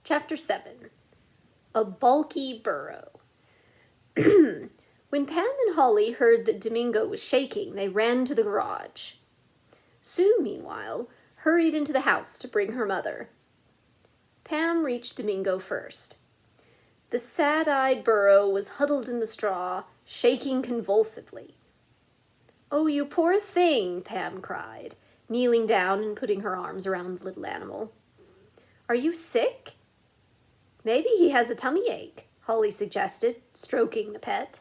Chapter 7. A Bulky Burrow. When Pam and Holly heard that Domingo was shaking, they ran to the garage. Sue, meanwhile, hurried into the house to bring her mother. Pam reached Domingo first. The sad-eyed burrow was huddled in the straw, shaking convulsively. "Oh, you poor thing," Pam cried, kneeling down and putting her arms around the little animal. "Are you sick?" "Maybe he has a tummy ache," Holly suggested, stroking the pet.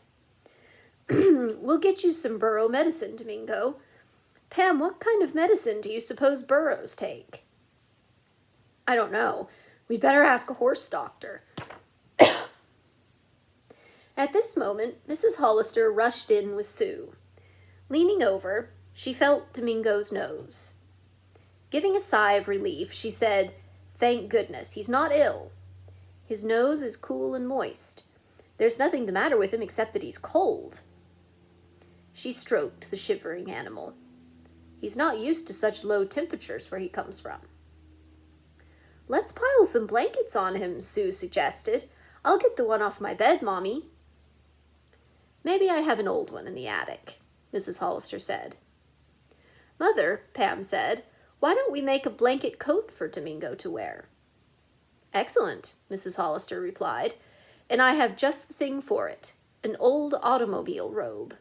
"We'll get you some burrow medicine, Domingo. Pam, what kind of medicine do you suppose burrows take?" "I don't know. We'd better ask a horse doctor." At this moment, Mrs. Hollister rushed in with Sue. Leaning over, she felt Domingo's nose. Giving a sigh of relief, she said, "Thank goodness, he's not ill. His nose is cool and moist. There's nothing the matter with him except that he's cold." She stroked the shivering animal. "He's not used to such low temperatures where he comes from." "Let's pile some blankets on him," Sue suggested. "I'll get the one off my bed, Mommy." "Maybe I have an old one in the attic," Mrs. Hollister said. "Mother," Pam said, "why don't we make a blanket coat for Domingo to wear?" "Excellent," Mrs. Hollister replied, "and I have just the thing for it, an old automobile robe."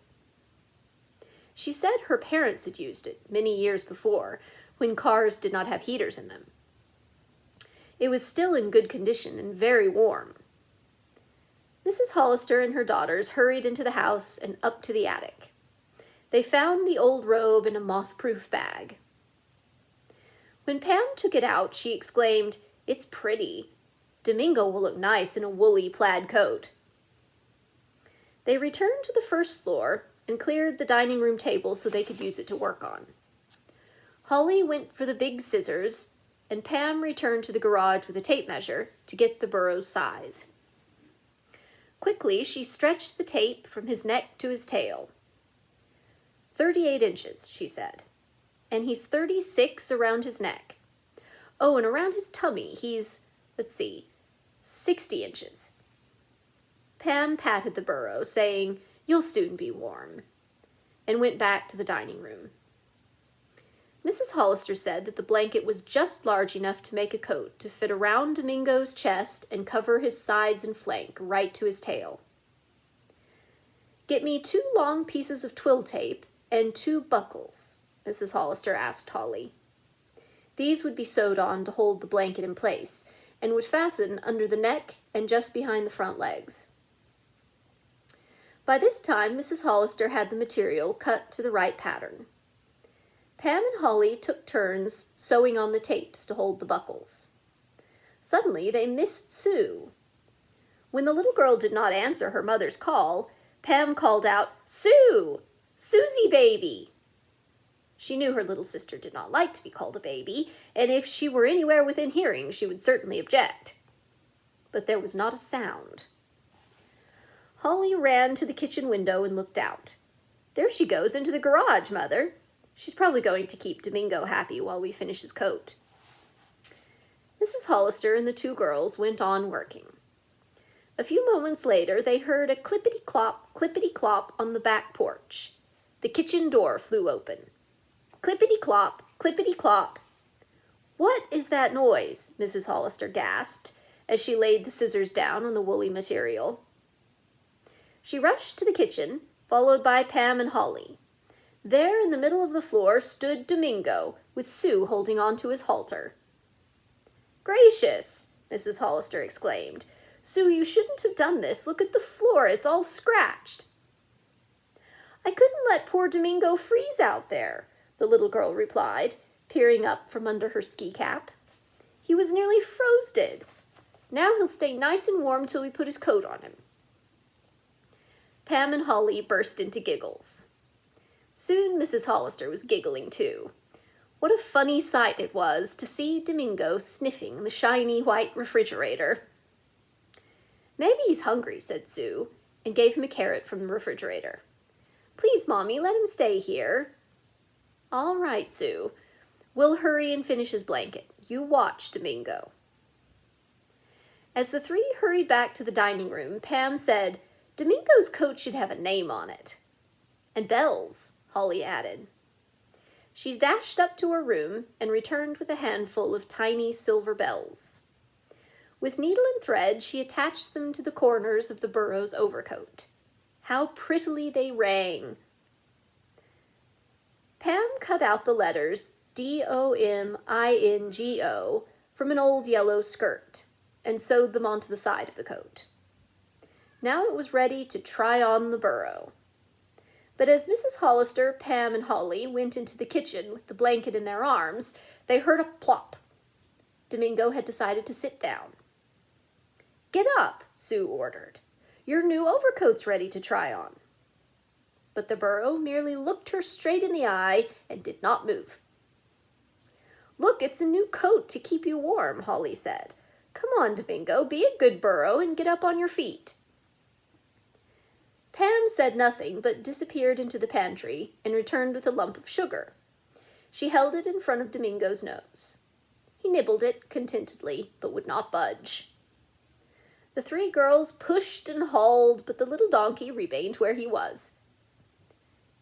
She said her parents had used it many years before, when cars did not have heaters in them. It was still in good condition and very warm. Mrs. Hollister and her daughters hurried into the house and up to the attic. They found the old robe in a moth-proof bag. When Pam took it out, she exclaimed, "It's pretty. Domingo will look nice in a woolly plaid coat." They returned to the first floor and cleared the dining room table so they could use it to work on. Holly went for the big scissors, and Pam returned to the garage with a tape measure to get the burrow's size. Quickly, she stretched the tape from his neck to his tail. 38 inches, she said. And he's 36 around his neck. Oh, and around his tummy, he's, 60 inches. Pam patted the burrow, saying, "You'll soon be warm," and went back to the dining room. Mrs. Hollister said that the blanket was just large enough to make a coat to fit around Domingo's chest and cover his sides and flank right to his tail. "Get me 2 long pieces of twill tape and 2 buckles," Mrs. Hollister asked Holly. These would be sewed on to hold the blanket in place and would fasten under the neck and just behind the front legs. By this time, Mrs. Hollister had the material cut to the right pattern. Pam and Holly took turns sewing on the tapes to hold the buckles. Suddenly, they missed Sue. When the little girl did not answer her mother's call, Pam called out, "Sue! Susie baby!" She knew her little sister did not like to be called a baby, and if she were anywhere within hearing, she would certainly object. But there was not a sound. Holly ran to the kitchen window and looked out. "There she goes into the garage, Mother. She's probably going to keep Domingo happy while we finish his coat." Mrs. Hollister and the 2 girls went on working. A few moments later, they heard a clippity-clop on the back porch. The kitchen door flew open. Clippity-clop, clippity-clop. "What is that noise?" Mrs. Hollister gasped as she laid the scissors down on the woolly material. She rushed to the kitchen, followed by Pam and Holly. There in the middle of the floor stood Domingo, with Sue holding on to his halter. "Gracious!" Mrs. Hollister exclaimed. "Sue, you shouldn't have done this. Look at the floor. It's all scratched." "I couldn't let poor Domingo freeze out there," the little girl replied, peering up from under her ski cap. "He was nearly frosted. Now he'll stay nice and warm till we put his coat on him." Pam and Holly burst into giggles. Soon Mrs. Hollister was giggling too. What a funny sight it was to see Domingo sniffing the shiny white refrigerator. "Maybe he's hungry," said Sue, and gave him a carrot from the refrigerator. "Please, Mommy, let him stay here." "All right, Sue. We'll hurry and finish his blanket. You watch, Domingo." As the three hurried back to the dining room, Pam said, "Domingo's coat should have a name on it." "And bells," Holly added. She dashed up to her room and returned with a handful of tiny silver bells. With needle and thread, she attached them to the corners of the burro's overcoat. How prettily they rang! Pam cut out the letters DOMINGO from an old yellow skirt and sewed them onto the side of the coat. Now it was ready to try on the burrow. But as Mrs. Hollister, Pam, and Holly went into the kitchen with the blanket in their arms, they heard a plop. Domingo had decided to sit down. "Get up," Sue ordered. "Your new overcoat's ready to try on." But the burro merely looked her straight in the eye and did not move. "Look, it's a new coat to keep you warm," Holly said. "Come on, Domingo, be a good burro and get up on your feet." Pam said nothing but disappeared into the pantry and returned with a lump of sugar. She held it in front of Domingo's nose. He nibbled it contentedly, but would not budge. The three girls pushed and hauled, but the little donkey remained where he was.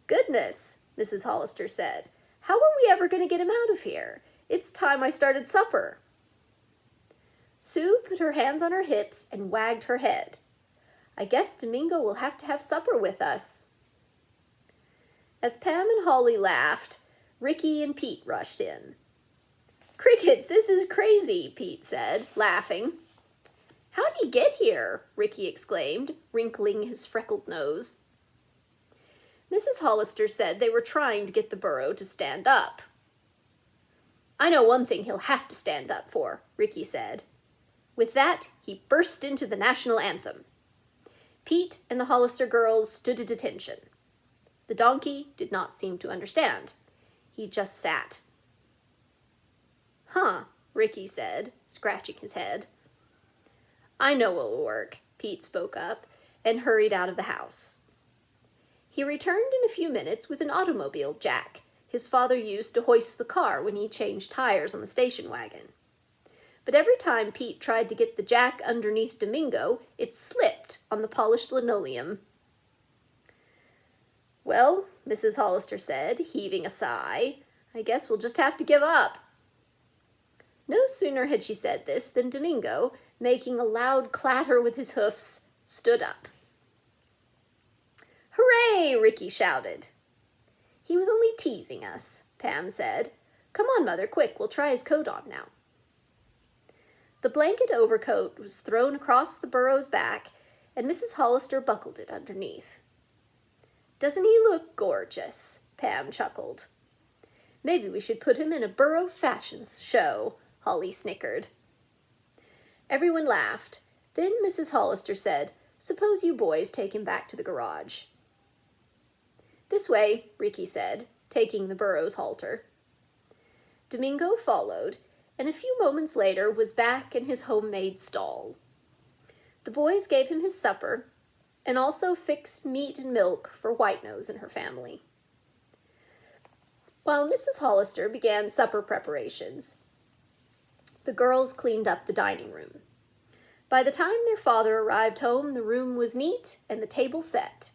"Goodness," Mrs. Hollister said, "how are we ever going to get him out of here? It's time I started supper." Sue put her hands on her hips and wagged her head. "I guess Domingo will have to have supper with us." As Pam and Holly laughed, Ricky and Pete rushed in. "Crickets, this is crazy," Pete said, laughing. "How'd he get here?" Ricky exclaimed, wrinkling his freckled nose. Mrs. Hollister said they were trying to get the burro to stand up. "I know one thing he'll have to stand up for," Ricky said. With that, he burst into the national anthem. Pete and the Hollister girls stood at attention. The donkey did not seem to understand. He just sat. "Huh," Ricky said, scratching his head. "I know it will work," Pete spoke up and hurried out of the house. He returned in a few minutes with an automobile jack his father used to hoist the car when he changed tires on the station wagon. But every time Pete tried to get the jack underneath Domingo, it slipped on the polished linoleum. "Well," Mrs. Hollister said, heaving a sigh, "I guess we'll just have to give up." No sooner had she said this than Domingo, making a loud clatter with his hoofs, stood up. "Hooray!" Ricky shouted. "He was only teasing us," Pam said. "Come on, Mother, quick, we'll try his coat on now." The blanket overcoat was thrown across the burro's back, and Mrs. Hollister buckled it underneath. "Doesn't he look gorgeous?" Pam chuckled. "Maybe we should put him in a burro fashion show," Holly snickered. Everyone laughed. Then Mrs. Hollister said, "Suppose you boys take him back to the garage." "This way," Ricky said, taking the burro's halter. Domingo followed, and a few moments later was back in his homemade stall. The boys gave him his supper, and also fixed meat and milk for Whitenose and her family. While Mrs. Hollister began supper preparations, the girls cleaned up the dining room. By the time their father arrived home, the room was neat and the table set.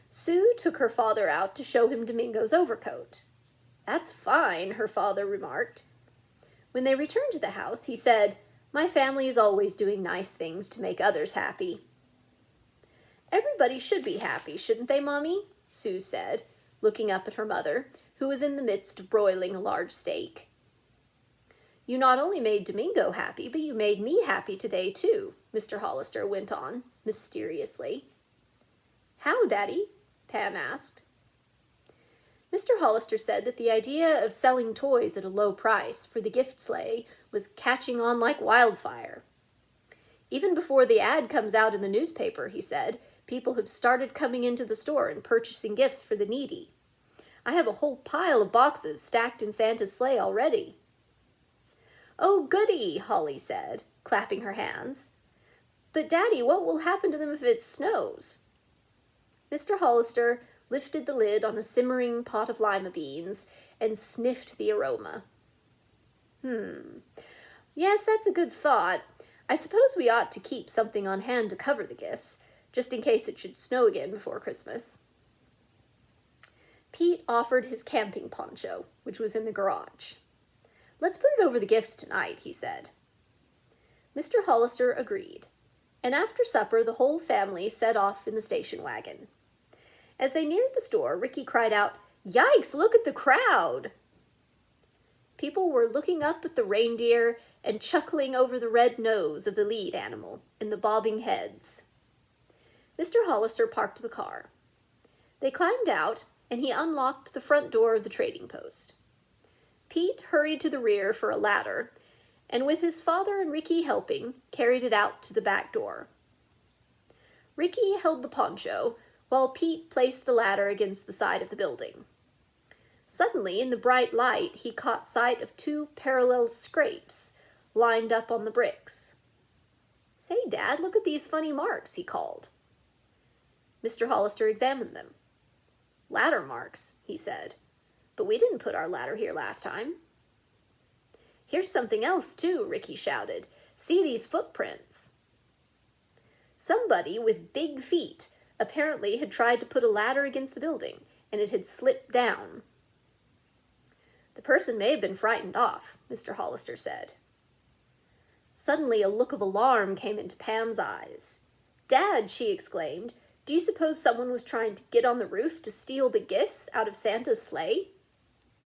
Sue took her father out to show him Domingo's overcoat. "That's fine," her father remarked. When they returned to the house, he said, "My family is always doing nice things to make others happy." "Everybody should be happy, shouldn't they, Mommy?" Sue said, looking up at her mother, who was in the midst of broiling a large steak. "You not only made Domingo happy, but you made me happy today, too," Mr. Hollister went on, mysteriously. "How, Daddy?" Pam asked. Mr. Hollister said that the idea of selling toys at a low price for the gift sleigh was catching on like wildfire. "Even before the ad comes out in the newspaper," he said, "people have started coming into the store and purchasing gifts for the needy. I have a whole pile of boxes stacked in Santa's sleigh already." "Oh, goody," Holly said, clapping her hands. "But, Daddy, what will happen to them if it snows?" Mr. Hollister lifted the lid on a simmering pot of lima beans and sniffed the aroma. Yes, that's a good thought. I suppose we ought to keep something on hand to cover the gifts, just in case it should snow again before Christmas. Pete offered his camping poncho, which was in the garage. Let's put it over the gifts tonight, he said. Mr. Hollister agreed, and after supper the whole family set off in the station wagon. As they neared the store, Ricky cried out, "Yikes, look at the crowd!" People were looking up at the reindeer and chuckling over the red nose of the lead animal and the bobbing heads. Mr. Hollister parked the car. They climbed out, and he unlocked the front door of the trading post. Pete hurried to the rear for a ladder, and with his father and Ricky helping, carried it out to the back door. Ricky held the poncho, while Pete placed the ladder against the side of the building. Suddenly, in the bright light, he caught sight of two parallel scrapes lined up on the bricks. "Say, Dad, look at these funny marks," he called. Mr. Hollister examined them. "Ladder marks," he said, "but we didn't put our ladder here last time." "Here's something else, too," Ricky shouted. "See these footprints." Somebody with big feet apparently had tried to put a ladder against the building, and it had slipped down. "The person may have been frightened off," Mr. Hollister said. Suddenly a look of alarm came into Pam's eyes. "Dad," she exclaimed, "do you suppose someone was trying to get on the roof to steal the gifts out of Santa's sleigh?"